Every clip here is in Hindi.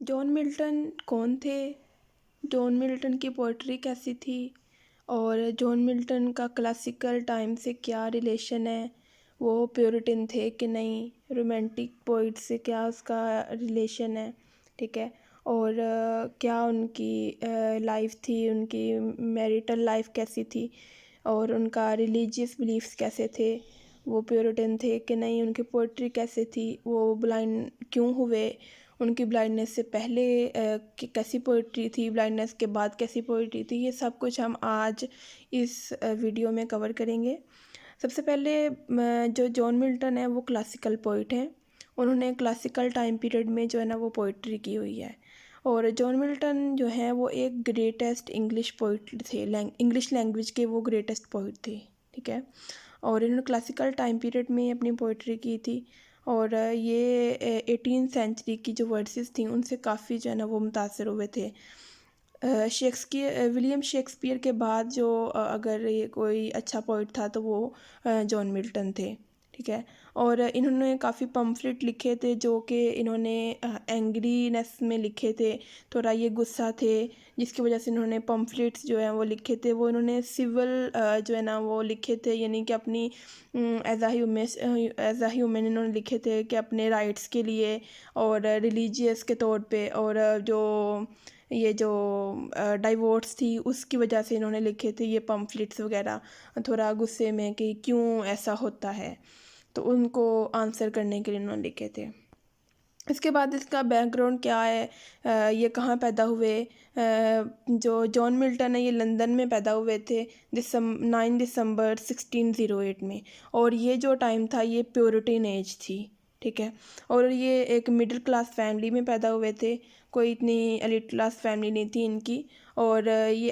जॉन मिल्टन कौन थे? जॉन मिल्टन की पोइट्री कैसी थी? और जॉन मिल्टन का क्लासिकल टाइम से क्या रिलेशन है? वो प्योरिटन थे कि नहीं? रोमांटिक पोइट से क्या उसका रिलेशन है? ठीक है। और क्या उनकी लाइफ थी, उनकी मैरिटल लाइफ कैसी थी, और उनका रिलीजियस बिलीफ्स कैसे थे? वो प्योरिटन थे कि नहीं? उनकी पोइट्री कैसे थी? वो ब्लाइंड क्यों हुए? उनकी ब्लाइंडनेस से पहले कैसी पोइट्री थी, ब्लाइंडनेस के बाद कैसी पोइट्री थी, ये सब कुछ हम आज इस वीडियो में कवर करेंगे। सबसे पहले जो जॉन मिल्टन है वो क्लासिकल पोइट हैं। उन्होंने क्लासिकल टाइम पीरियड में जो है ना वो पोइट्री की हुई है। और जॉन मिल्टन जो है वो एक ग्रेटेस्ट इंग्लिश पोइट थे, इंग्लिश लैंग्वेज के वो ग्रेटेस्ट पोइट थे। ठीक है। और इन्होंने क्लासिकल टाइम पीरियड में अपनी पोइट्री की थी। और ये 18 सेंचुरी की जो वर्सेस थी उनसे काफ़ी जो है ना वो मुतासर हुए थे। विलियम शेक्सपियर के बाद जो अगर ये कोई अच्छा पोइट था तो वो जॉन मिल्टन थे। ठीक है। और इन्होंने काफ़ी पम्फलेट लिखे थे जो कि इन्होंने एंग्रीनेस में लिखे थे, थोड़ा ये गुस्सा थे, जिसकी वजह से इन्होंने पम्फलेट्स जो हैं वो लिखे थे। वो इन्होंने सिविल जो है ना वो लिखे थे, यानी कि अपनी एज आ ह्यूमन इन्होंने लिखे थे कि अपने राइट्स के लिए और रिलीजियस के तौर पे, और जो डाइवोर्स थी उसकी वजह से इन्होंने लिखे थे ये पम्फलेट्स वगैरह, थोड़ा गुस्से में कि क्यों ऐसा होता है, तो उनको आंसर करने के लिए उन्होंने लिखे थे। इसके बाद इसका बैकग्राउंड क्या है, ये कहाँ पैदा हुए? जो जॉन मिल्टन है ये लंदन में पैदा हुए थे 9 दिसंबर 1608 में। और ये जो टाइम था ये प्योरिटन एज थी। ठीक है। और ये एक मिडिल क्लास फैमिली में पैदा हुए थे, कोई इतनी एलिट क्लास फैमिली नहीं थी इनकी। और ये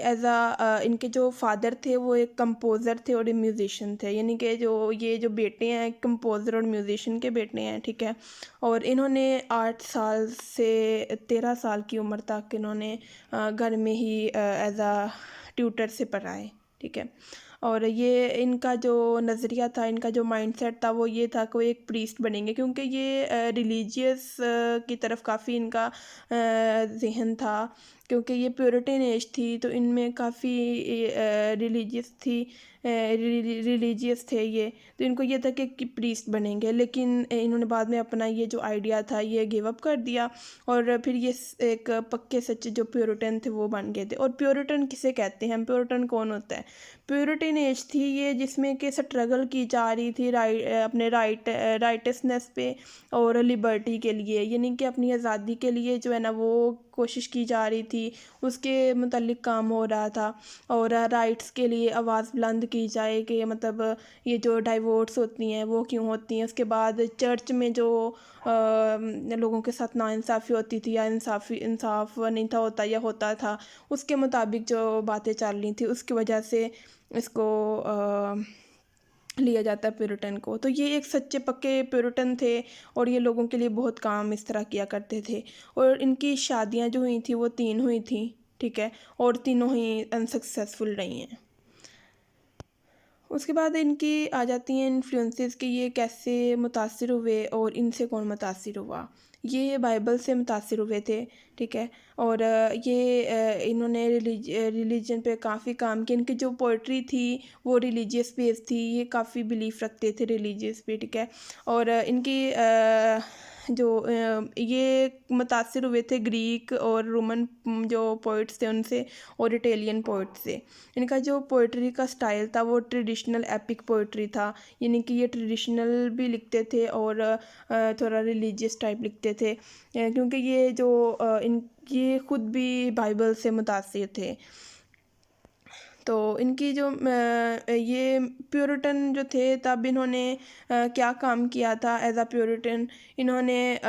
इनके जो फादर थे वो एक कंपोज़र थे और एक म्यूज़िशियन थे, यानी कि जो बेटे हैं कंपोज़र और म्यूज़िशियन के बेटे हैं। ठीक है। और इन्होंने 8 साल से 13 साल की उम्र तक इन्होंने घर में ही एज आ ट्यूटर से पढ़ाए। ठीक है। और ये इनका जो नज़रिया था, इनका जो माइंडसेट था वो ये था कि वो एक प्रीस्ट बनेंगे, क्योंकि ये रिलीजियस की तरफ काफ़ी इनका जहन था, क्योंकि ये प्योरिटन एज थी तो इनमें काफ़ी रिलीजियस थी, रिलीजियस थे ये, तो इनको ये था कि प्रीस्ट बनेंगे। लेकिन इन्होंने बाद में अपना ये जो आइडिया था ये गिव अप कर दिया, और फिर ये एक पक्के सच्चे जो प्योरिटन थे वो बन गए थे। और प्योरिटन किसे कहते हैं, प्योरिटन कौन होता है? प्योरिटन एज थी ये जिसमें कि स्ट्रगल की जा रही थी अपने राइटसनेस पे और लिबर्टी के लिए, यानी कि अपनी आज़ादी के लिए जो है ना वो कोशिश की जा रही थी, उसके मुतल्लिक काम हो रहा था। और राइट्स के लिए आवाज़ बुलंद की जाए कि मतलब ये जो डाइवोर्स होती हैं वो क्यों होती हैं। उसके बाद चर्च में जो लोगों के साथ नाइंसाफ़ी होती थी या इंसाफ नहीं था होता या होता था, उसके मुताबिक जो बातें चल रही थी उसकी वजह से इसको लिया जाता है प्योरिटन को। तो ये एक सच्चे पक्के प्योरिटन थे और ये लोगों के लिए बहुत काम इस तरह किया करते थे। और इनकी शादियां जो हुई थी वो 3 हुई थी। ठीक है। और तीनों ही अनसक्सेसफुल रही हैं। उसके बाद इनकी आ जाती हैं इन्फ्लुएंसेस कि ये कैसे मुतासिर हुए और इनसे कौन मुतासिर हुआ। ये बाइबल से मुतासिर हुए थे। ठीक है। और इन्होंने रिलीजन पे काफ़ी काम किया। इनकी जो पोइट्री थी वो रिलीजियस बेस थी, ये काफ़ी बिलीफ रखते थे रिलीजियस पे। ठीक है। और इनकी ये मुतासिर हुए थे ग्रीक और रोमन जो पोइट्स थे उनसे, और इटालियन पोइट्स से। इनका जो पोइट्री का स्टाइल था वो ट्रेडिशनल एपिक पोइट्री था, यानी कि ये ट्रेडिशनल भी लिखते थे और थोड़ा रिलीजियस टाइप लिखते थे, क्योंकि ये खुद भी बाइबल से मुतासिर थे। तो इनकी जो ये प्योरिटन जो थे तब इन्होंने क्या काम किया था एज आ प्योरिटन। इन्होंने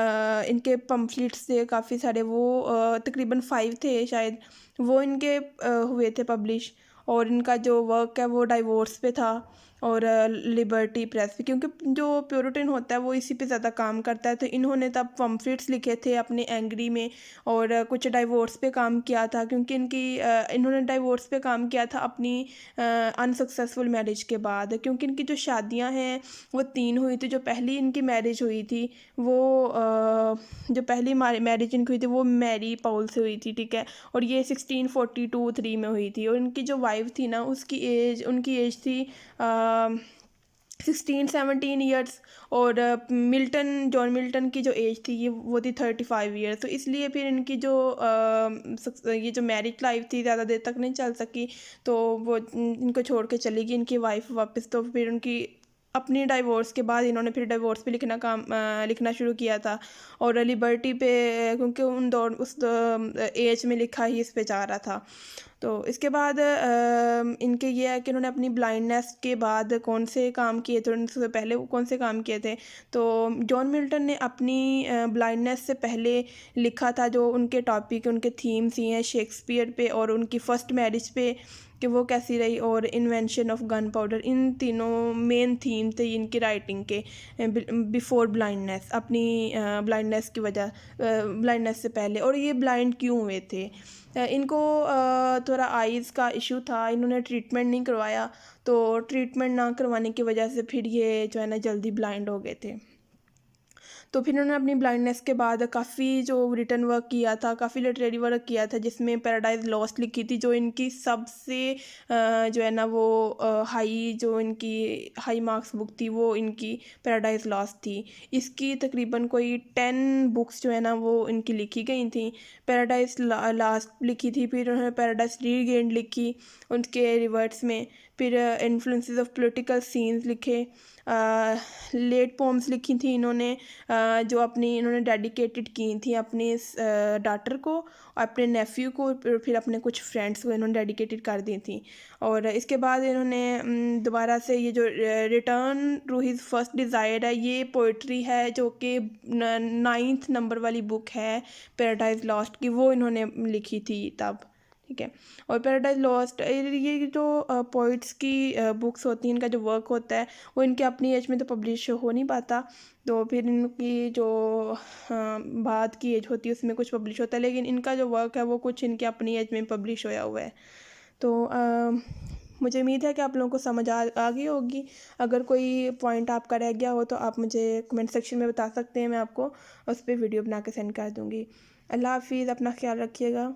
इनके पम्फलेट्स थे काफ़ी सारे, वो तकरीबन 5 थे शायद, वो इनके हुए थे पब्लिश। और इनका जो वर्क है वो डाइवोर्स पे था, और लिबर्टी प्रेस पे, क्योंकि जो प्योरिटन होता है वो इसी पे ज़्यादा काम करता है। तो इन्होंने तब पम्फलेट्स लिखे थे अपने एंग्री में, और कुछ डाइवोर्स पे काम किया था, क्योंकि इन्होंने डाइवोर्स पे काम किया था अपनी अनसक्सेसफुल मैरिज के बाद, क्योंकि इनकी जो शादियां हैं वो 3 हुई थी। जो पहली इनकी मैरिज हुई थी वो जो पहली मैरिज इनकी हुई थी वो मैरी पाउल से हुई थी, ठीक है। और ये 1642-3 में हुई थी। और इनकी जो वाइफ थी ना उनकी एज थी 16-17 ईयर्स। और जॉन मिल्टन की जो एज थी वो थी 35 ईयर्स। तो इसलिए फिर इनकी जो ये जो मैरिज लाइफ थी ज़्यादा देर तक नहीं चल सकी, तो वो इनको छोड़ के चली गई इनकी वाइफ वापस। तो फिर उनकी अपनी डाइवोर्स के बाद इन्होंने फिर डाइवोर्स पे लिखना शुरू किया था। और लिबर्टी पे, क्योंकि उस एज में लिखा ही इस पे जा रहा था। तो इसके बाद इनके ये है कि उन्होंने अपनी ब्लाइंडनेस के बाद कौन से काम किए थे, उनसे पहले वो कौन से काम किए थे। तो जॉन मिल्टन ने अपनी ब्लाइंडनेस से पहले लिखा था, जो उनके टॉपिक उनके थीम्स ही हैं शेक्सपियर पे और उनकी फ़र्स्ट मैरिज पे कि वो कैसी रही, और इन्वेंशन ऑफ गन पाउडर। इन तीनों मेन थीम थे इनकी राइटिंग के बिफोर ब्लाइंडनेस, अपनी ब्लाइंडनेस की वजह, ब्लाइंडनेस से पहले। और ये ब्लाइंड क्यों हुए थे? इनको थोड़ा आइज़ का इशू था, इन्होंने ट्रीटमेंट नहीं करवाया, तो ट्रीटमेंट ना करवाने की वजह से फिर ये जो है ना जल्दी ब्लाइंड हो गए थे। तो फिर उन्होंने अपनी ब्लाइंडनेस के बाद काफ़ी जो रिटन वर्क किया था, काफ़ी लिटरेरी वर्क किया था, जिसमें पैराडाइज लॉस्ट लिखी थी, जो इनकी सबसे जो है ना वो जो इनकी हाई मार्क्स बुक थी वो इनकी पैराडाइज लॉस्ट थी। इसकी तकरीबन कोई 10 बुक्स जो है ना वो इनकी लिखी गई थी। पैराडाइज लास्ट लिखी थी, फिर उन्होंने पैराडाइज रीगेन्ड लिखी उनके रिवर्ट्स में, फिर इन्फ्लुएंसेस ऑफ पॉलिटिकल सीन्स लिखे, लेट पोम्स लिखी थी इन्होंने, जो अपनी इन्होंने डेडिकेटेड की थी अपने डॉटर को, अपने नेफ्यू को, फिर अपने कुछ फ्रेंड्स को इन्होंने डेडिकेटेड कर दी थी। और इसके बाद इन्होंने दोबारा से ये जो return to his first desire है, ये पोइट्री है जो कि 9th नंबर वाली बुक है पैराडाइज लॉस्ट की, वो इन्होंने लिखी थी तब, ठीक है। और पैराडाइज लॉस्ट ये जो पोइट्स की बुक्स होती हैं, इनका जो वर्क होता है वो इनके अपनी एज में तो पब्लिश हो नहीं पाता, तो फिर इनकी जो बाद की एज होती है उसमें कुछ पब्लिश होता है, लेकिन इनका जो वर्क है वो कुछ इनके अपनी एज में पब्लिश होया हुआ है। तो मुझे उम्मीद है कि आप लोगों को समझ आ गई होगी। अगर कोई पॉइंट आपका रह गया हो तो आप मुझे कमेंट सेक्शन में बता सकते हैं, मैं आपको उस पर वीडियो बना के सेंड कर दूँगी। अल्लाह हाफिज़, अपना ख्याल रखिएगा।